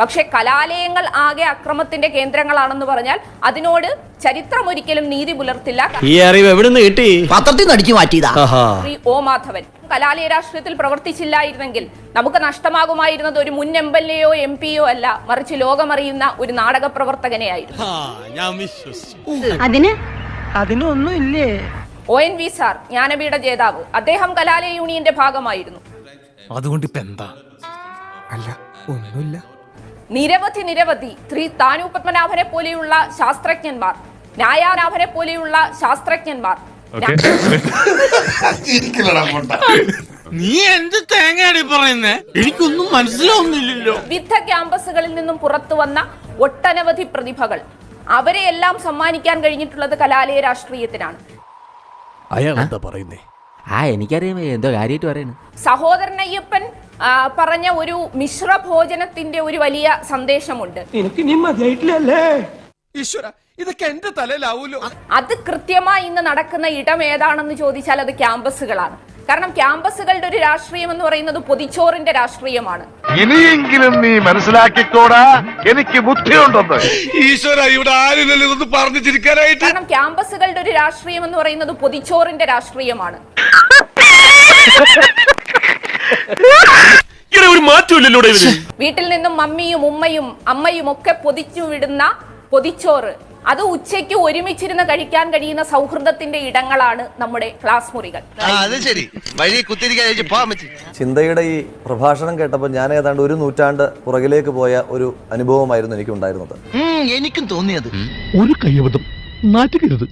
പക്ഷെ കലാലയങ്ങൾ ആകെ അക്രമത്തിന്റെ കേന്ദ്രങ്ങളാണെന്ന് പറഞ്ഞാൽ അതിനോട് ചരിത്രം ഒരിക്കലും നീതി പുലർത്തില്ല. ഈ അറിവ് എവിടുന്ന് കിട്ടി? പത്രത്തിൽ നിന്ന് അടിച്ചു മാറ്റിയതാ. ശ്രീ ഒ മാധവൻ കലാലയ രാഷ്ട്രീയത്തിൽ പ്രവർത്തിച്ചില്ലായിരുന്നെങ്കിൽ നമുക്ക് നഷ്ടമാകുമായിരുന്നത് ഒരു മുൻ MLA-യോ MP-യോ അല്ല, മറിച്ച് ലോകമറിയുന്ന ഒരു നാടക പ്രവർത്തകനെയായിരുന്നു. അതിനൊന്നും ഇല്ലേ? ONV സാർ ജ്ഞാനപീഠ ജേതാവ്, അദ്ദേഹം കലാലയ യൂണിയന്റെ ഭാഗമായിരുന്നു. അതുകൊണ്ട് ഇപ്പൊ എന്താ? അല്ല ഒന്നുമില്ല. നിരവധി ശ്രീ താനു പത്മനാഭനെ പോലെയുള്ള ശാസ്ത്രജ്ഞന്മാർ, ന്യായാനാഭനെ പോലെയുള്ള ശാസ്ത്രജ്ഞന്മാർ, നീ എന്ത് തേങ്ങയാടി പറയുന്നേ? എനിക്കൊന്നും മനസ്സിലാവുന്നില്ലല്ലോ. വിവിധ ക്യാമ്പസുകളിൽ നിന്നും പുറത്തു വന്ന ഒട്ടനവധി പ്രതിഭകൾ, അവരെയെല്ലാം സമ്മാനിക്കാൻ കഴിഞ്ഞിട്ടുള്ളത് കലാലയ രാഷ്ട്രീയത്തിനാണ്. അയാൾ എന്താ പറയുന്നേ? എനിക്കറിയാം എന്തോ കാര്യമായിട്ട് പറയുന്നു. സഹോദരൻ അയ്യപ്പൻ പറഞ്ഞ ഒരു മിശ്രഭോജനത്തിന്റെ ഒരു വലിയ സന്ദേശമുണ്ട്. ഇതൊക്കെ എന്റെ തലയിലാവൂലോ. അത് കൃത്യമായി ഇന്ന് നടക്കുന്ന ഇടം ഏതാണെന്ന് ചോദിച്ചാൽ അത് ക്യാമ്പസുകളാണ്. കാരണം ക്യാമ്പസുകളുടെ ഒരു രാഷ്ട്രീയം എന്ന് പറയുന്നത് പൊതിച്ചോറിന്റെ രാഷ്ട്രീയമാണ്. ഇനിയെങ്കിലും നീ മനസ്സിലാക്കിക്കോടാ, എനിക്ക് ബുദ്ധിയുണ്ടെന്ന്. ഈശ്വര, ഇവിടെ ആരില്ലല്ലോ ഇതൊന്ന് പറഞ്ഞു ചിരിക്കാനായിട്ട്. കാരണം ക്യാമ്പസുകളുടെ ഒരു രാഷ്ട്രീയം എന്ന് പറയുന്നത് പൊതിച്ചോറിന്റെ രാഷ്ട്രീയമാണ്. ഒരു മാറ്റമില്ലല്ലോ. വീട്ടിൽ നിന്നും മമ്മിയും ഉമ്മയും അമ്മയും ഒക്കെ പൊതിച്ചു വിടുന്ന പൊതിച്ചോറ്, അത് ഉച്ചയ്ക്ക് ഒരുമിച്ചിരുന്ന് കഴിക്കാൻ കഴിയുന്ന സൗഹൃദത്തിന്റെ ഇടങ്ങളാണ് നമ്മുടെ ക്ലാസ് മുറികൾ. ചിന്തയുടെ ഈ പ്രഭാഷണം കേട്ടപ്പോൾ ഞാൻ ഏതാണ്ട് ഒരു നൂറ്റാണ്ട് പുറകിലേക്ക് പോയ ഒരു അനുഭവമായിരുന്നു എനിക്കുണ്ടായിരുന്നത്. എനിക്കും തോന്നിയത് ഒരു കയ്യബദ്ധം നാറ്റുകരുത്.